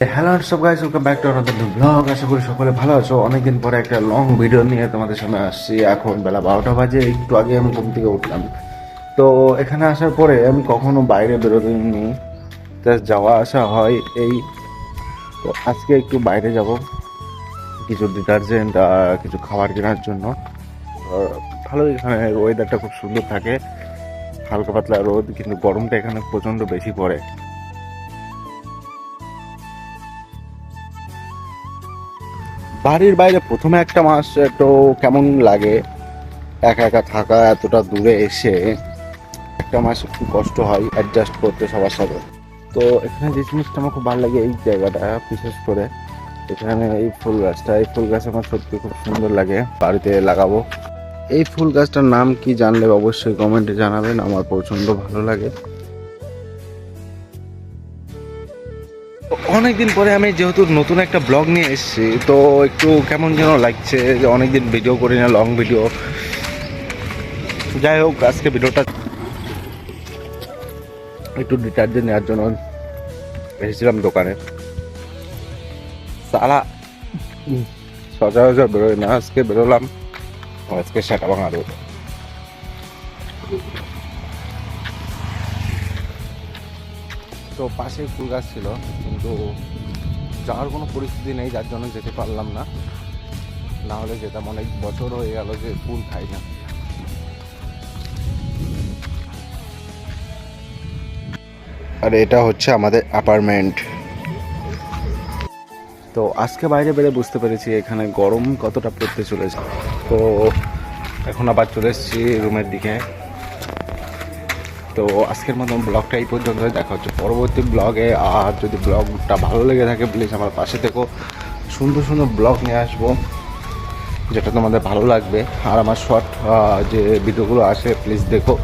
Hello সব guys, welcome back to another new blog. আশা করি সকলে ভালো আছো। অনেকদিন পরে একটা লং ভিডিও নিয়ে তোমাদের সামনে আসছি। এখন বেলা 12টা বাজে, একটু আগে আমি ঘুম থেকে উঠলাম। তো এখানে আসার পরে আমি কখনো বাইরে বেরোতেনি, জাস্ট যাওয়া আসা হয় এই। তো আজকে একটু বাইরে যাব, কিছু ডিটারজেন্ট আর কিছু খাবার কেনার জন্য। ভালো, এখানে ওয়েদারটা খুব সুন্দর থাকে, হালকা পাতলা রোদ, কিন্তু গরমটা এখানে প্রচণ্ড বেশি পড়ে। বাড়ির বাইরে প্রথমে একটা মাস একটু কেমন লাগে, একা একা থাকা, এতটা দূরে এসে একটা মাস একটু কষ্ট হয় অ্যাডজাস্ট করতে সবার সাথে। তো এখানে যে জিনিসটা আমার খুব ভালো লাগে, এই জায়গাটা বিশেষ করে এখানে এই ফুল গাছ আমার সত্যি খুব সুন্দর লাগে, বাড়িতে লাগাবো। এই ফুল গাছটার নাম কি জানলে অবশ্যই কমেন্টে জানাবেন, আমার প্রচণ্ড ভালো লাগে। অনেকদিন পরে আমি যেহেতু নতুন একটা ব্লগ নিয়ে এসেছি, তো একটু কেমন যেন লাগছে যে অনেকদিন ভিডিও করি না, লং ভিডিও। যাই হোক, আজকে ভিডিওটা একটু ডিটারজেন্ট নেওয়ার জন্য এসেছিলাম দোকানে। সালা সচরাচর বেরোয় না, আজকে বেরোলাম। আজকে সেটা ভাঙা রোদ। তো পাশে ফুল গাছ ছিল, কিন্তু যাওয়ার কোনো পরিস্থিতি নেই, যার জন্য যেতে পারলাম না। না হলে যেতাম, অনেক বছর হয়ে গেল যে ফুল খাই না। আর এটা হচ্ছে আমাদের অ্যাপার্টমেন্ট। তো আজকে বাইরে বেরিয়ে বুঝতে পেরেছি এখানে গরম কতটা পড়তে চলেছে। তো এখন আবার চলে এসেছি রুমের দিকে। তো আজকের মতন ব্লগটা এই পর্যন্ত, দেখা হচ্ছে পরবর্তী ব্লগে। আর যদি ব্লগটা ভালো লেগে থাকে, প্লিজ আমার পাশে থেকো, সুন্দর সুন্দর ব্লগ নিয়ে আসবো যেটা তোমাদের ভালো লাগবে। আর আমার শর্ট যে ভিডিওগুলো আসে প্লিজ দেখো।